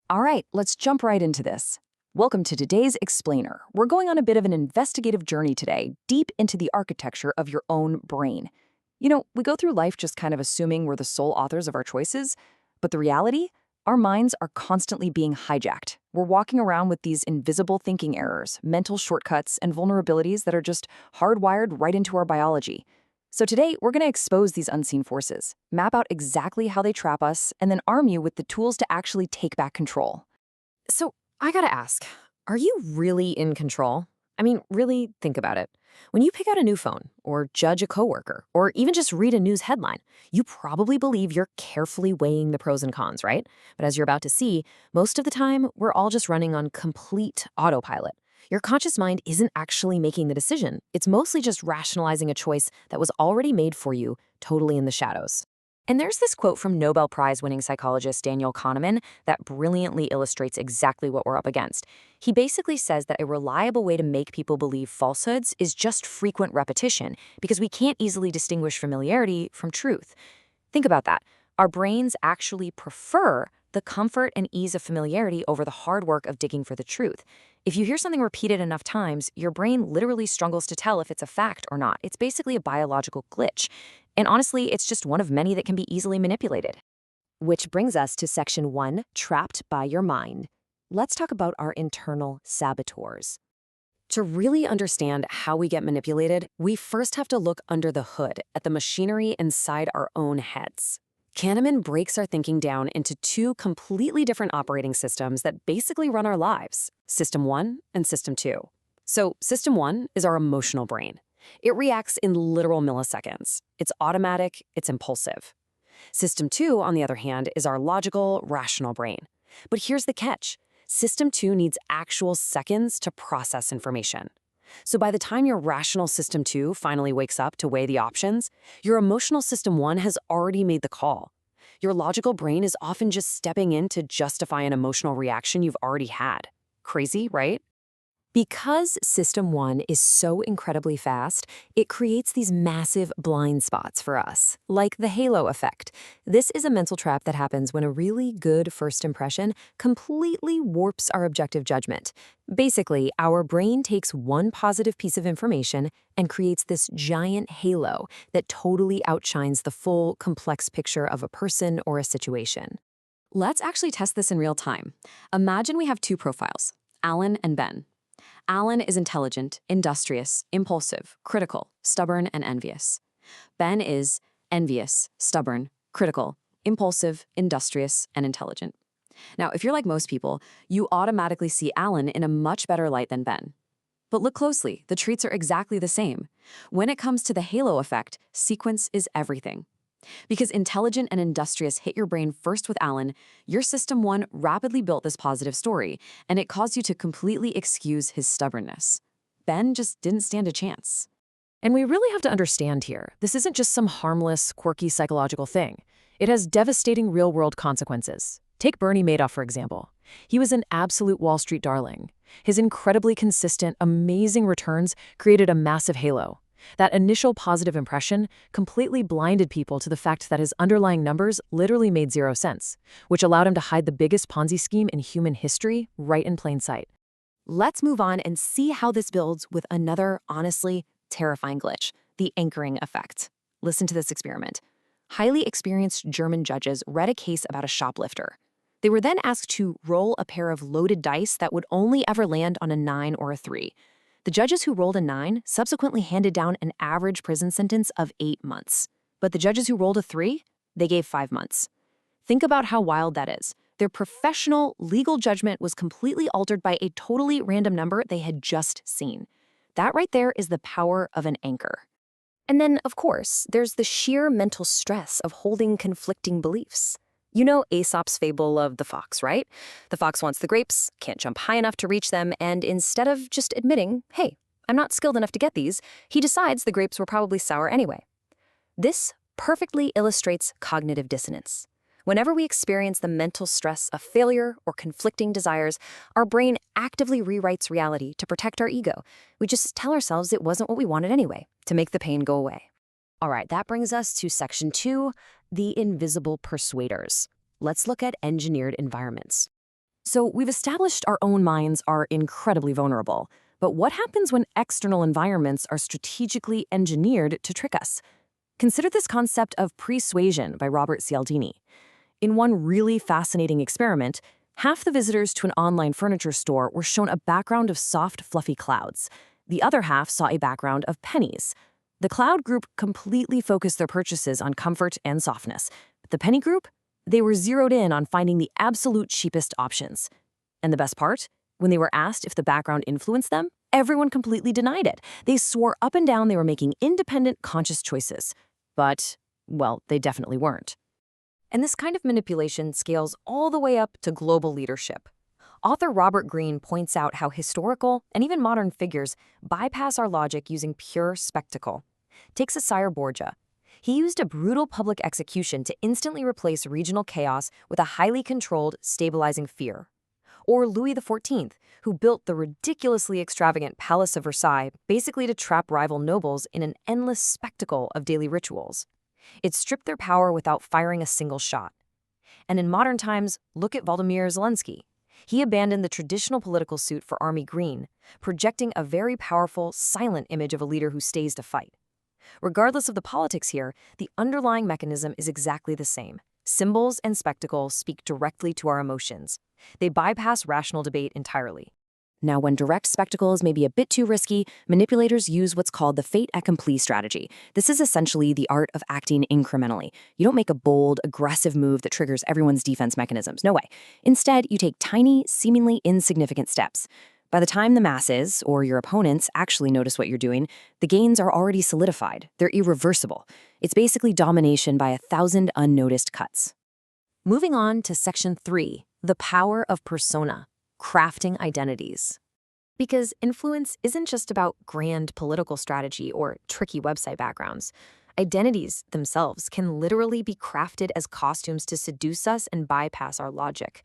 All right, let's jump right into this. Welcome to today's Explainer. We're going on a bit of an investigative journey today, deep into the architecture of your own brain. We go through life just kind of assuming we're the sole authors of our choices, but the reality? Our minds are constantly being hijacked. We're walking around with these invisible thinking errors, mental shortcuts, and vulnerabilities that are just hardwired right into our biology. So today, we're going to expose these unseen forces, map out exactly how they trap us, and then arm you with the tools to actually take back control. So I gotta ask, are you really in control? I mean, really think about it. When you pick out a new phone, or judge a coworker, or even just read a news headline, you probably believe you're carefully weighing the pros and cons, right? But as you're about to see, most of the time, we're all just running on complete autopilot. Your conscious mind isn't actually making the decision. It's mostly just rationalizing a choice that was already made for you, totally in the shadows. And there's this quote from Nobel Prize-winning psychologist Daniel Kahneman that brilliantly illustrates exactly what we're up against. He basically says that a reliable way to make people believe falsehoods is just frequent repetition, because we can't easily distinguish familiarity from truth. Think about that. Our brains actually prefer the comfort and ease of familiarity over the hard work of digging for the truth. If you hear something repeated enough times, your brain literally struggles to tell if it's a fact or not. It's basically a biological glitch. And honestly, it's just one of many that can be easily manipulated. Which brings us to section 1, trapped by your mind. Let's talk about our internal saboteurs. To really understand how we get manipulated, we first have to look under the hood at the machinery inside our own heads. Kahneman breaks our thinking down into two completely different operating systems that basically run our lives, System 1 and System 2. So System 1 is our emotional brain. It reacts in literal milliseconds. It's automatic, it's impulsive. System 2, on the other hand, is our logical, rational brain. But here's the catch. System 2 needs actual seconds to process information. So by the time your rational System 2 finally wakes up to weigh the options, your emotional System 1 has already made the call. Your logical brain is often just stepping in to justify an emotional reaction you've already had. Crazy, right? Because System 1 is so incredibly fast, it creates these massive blind spots for us, like the halo effect. This is a mental trap that happens when a really good first impression completely warps our objective judgment. Basically, our brain takes one positive piece of information and creates this giant halo that totally outshines the full, complex picture of a person or a situation. Let's actually test this in real time. Imagine we have two profiles, Alan and Ben. Alan is intelligent, industrious, impulsive, critical, stubborn, and envious. Ben is envious, stubborn, critical, impulsive, industrious, and intelligent. Now, if you're like most people, you automatically see Alan in a much better light than Ben. But look closely, the traits are exactly the same. When it comes to the halo effect, sequence is everything. Because intelligent and industrious hit your brain first with Alan, your System 1 rapidly built this positive story, and it caused you to completely excuse his stubbornness. Ben just didn't stand a chance. And we really have to understand here, this isn't just some harmless, quirky psychological thing. It has devastating real-world consequences. Take Bernie Madoff, for example. He was an absolute Wall Street darling. His incredibly consistent, amazing returns created a massive halo. That initial positive impression completely blinded people to the fact that his underlying numbers literally made zero sense, which allowed him to hide the biggest Ponzi scheme in human history right in plain sight. Let's move on and see how this builds with another, honestly, terrifying glitch, the anchoring effect. Listen to this experiment. Highly experienced German judges read a case about a shoplifter. They were then asked to roll a pair of loaded dice that would only ever land on a 9 or a 3. The judges who rolled a 9 subsequently handed down an average prison sentence of 8 months. But the judges who rolled a 3, they gave 5 months. Think about how wild that is. Their professional, legal judgment was completely altered by a totally random number they had just seen. That right there is the power of an anchor. And then, of course, there's the sheer mental stress of holding conflicting beliefs. You know Aesop's fable of the fox, right? The fox wants the grapes, can't jump high enough to reach them, and instead of just admitting, hey, I'm not skilled enough to get these, he decides the grapes were probably sour anyway. This perfectly illustrates cognitive dissonance. Whenever we experience the mental stress of failure or conflicting desires, our brain actively rewrites reality to protect our ego. We just tell ourselves it wasn't what we wanted anyway, to make the pain go away. All right, that brings us to section 2, the invisible persuaders. Let's look at engineered environments. So we've established our own minds are incredibly vulnerable. But what happens when external environments are strategically engineered to trick us? Consider this concept of persuasion by Robert Cialdini. In one really fascinating experiment, half the visitors to an online furniture store were shown a background of soft, fluffy clouds. The other half saw a background of pennies. The cloud group completely focused their purchases on comfort and softness. But the penny group, they were zeroed in on finding the absolute cheapest options. And the best part? When they were asked if the background influenced them, everyone completely denied it. They swore up and down they were making independent, conscious choices. But, well, they definitely weren't. And this kind of manipulation scales all the way up to global leadership. Author Robert Greene points out how historical and even modern figures bypass our logic using pure spectacle. Take Cesare Borgia. He used a brutal public execution to instantly replace regional chaos with a highly controlled, stabilizing fear. Or Louis XIV, who built the ridiculously extravagant Palace of Versailles basically to trap rival nobles in an endless spectacle of daily rituals. It stripped their power without firing a single shot. And in modern times, look at Volodymyr Zelensky. He abandoned the traditional political suit for army green, projecting a very powerful, silent image of a leader who stays to fight. Regardless of the politics here, the underlying mechanism is exactly the same. Symbols and spectacle speak directly to our emotions. They bypass rational debate entirely. Now, when direct spectacle is maybe a bit too risky, manipulators use what's called the fait accompli strategy. This is essentially the art of acting incrementally. You don't make a bold, aggressive move that triggers everyone's defense mechanisms. No way. Instead, you take tiny, seemingly insignificant steps. By the time the masses, or your opponents, actually notice what you're doing, the gains are already solidified. They're irreversible. It's basically domination by 1,000 unnoticed cuts. Moving on to Section 3, the power of persona. Crafting identities. Because influence isn't just about grand political strategy or tricky website backgrounds. Identities themselves can literally be crafted as costumes to seduce us and bypass our logic.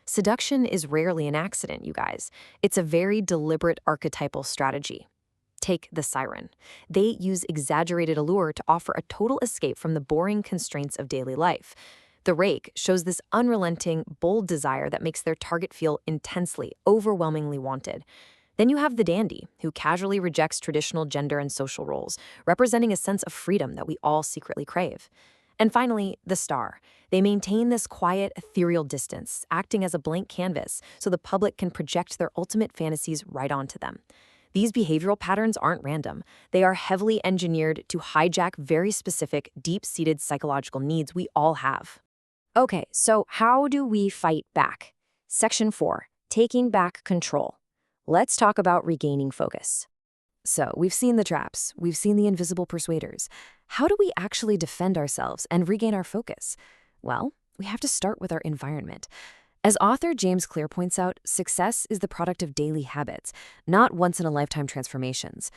Seduction is rarely an accident, you guys. It's a very deliberate archetypal strategy. Take the siren. They use exaggerated allure to offer a total escape from the boring constraints of daily life. The rake shows this unrelenting, bold desire that makes their target feel intensely, overwhelmingly wanted. Then you have the dandy, who casually rejects traditional gender and social roles, representing a sense of freedom that we all secretly crave. And finally, the star. They maintain this quiet, ethereal distance, acting as a blank canvas so the public can project their ultimate fantasies right onto them. These behavioral patterns aren't random. They are heavily engineered to hijack very specific, deep-seated psychological needs we all have. Okay, so how do we fight back? Section 4, taking back control. Let's talk about regaining focus. So we've seen the traps, we've seen the invisible persuaders. How do we actually defend ourselves and regain our focus? Well, we have to start with our environment. As author James Clear points out, success is the product of daily habits, not once-in-a-lifetime transformations.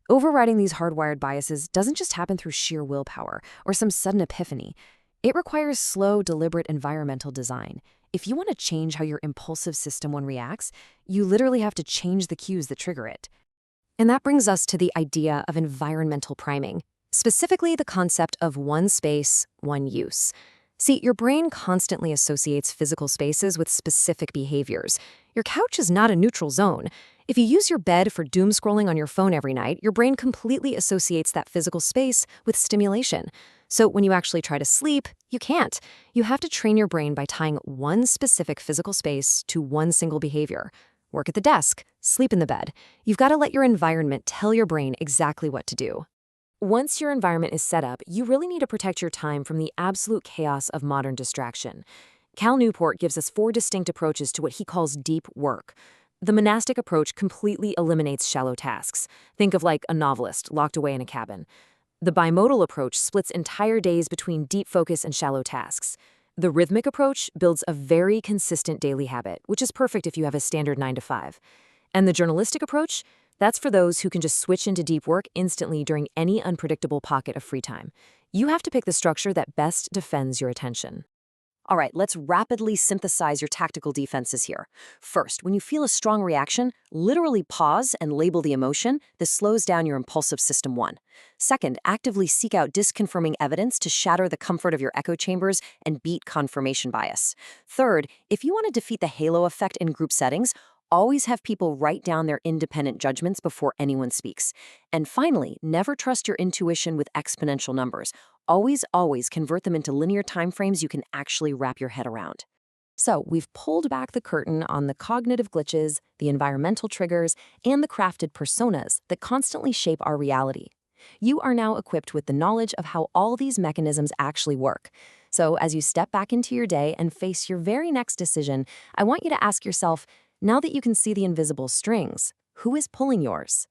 Overriding these hardwired biases doesn't just happen through sheer willpower or some sudden epiphany. It requires slow, deliberate environmental design. If you want to change how your impulsive system one reacts, you literally have to change the cues that trigger it. And that brings us to the idea of environmental priming, specifically the concept of one space, one use. See, your brain constantly associates physical spaces with specific behaviors. Your couch is not a neutral zone. If you use your bed for doom scrolling on your phone every night, your brain completely associates that physical space with stimulation. So when you actually try to sleep, you can't. You have to train your brain by tying one specific physical space to one single behavior. Work at the desk, sleep in the bed. You've got to let your environment tell your brain exactly what to do. Once your environment is set up, you really need to protect your time from the absolute chaos of modern distraction. Cal Newport gives us 4 distinct approaches to what he calls deep work. The monastic approach completely eliminates shallow tasks. Think of like a novelist locked away in a cabin. The bimodal approach splits entire days between deep focus and shallow tasks. The rhythmic approach builds a very consistent daily habit, which is perfect if you have a standard 9 to 5. And the journalistic approach? That's for those who can just switch into deep work instantly during any unpredictable pocket of free time. You have to pick the structure that best defends your attention. All right, let's rapidly synthesize your tactical defenses here. First, when you feel a strong reaction, literally pause and label the emotion. This slows down your impulsive system one. Second, actively seek out disconfirming evidence to shatter the comfort of your echo chambers and beat confirmation bias. Third, if you want to defeat the halo effect in group settings, always have people write down their independent judgments before anyone speaks. And finally, never trust your intuition with exponential numbers. Always convert them into linear timeframes you can actually wrap your head around. So, we've pulled back the curtain on the cognitive glitches, the environmental triggers, and the crafted personas that constantly shape our reality. You are now equipped with the knowledge of how all these mechanisms actually work. So, as you step back into your day and face your very next decision, I want you to ask yourself, now that you can see the invisible strings, who is pulling yours?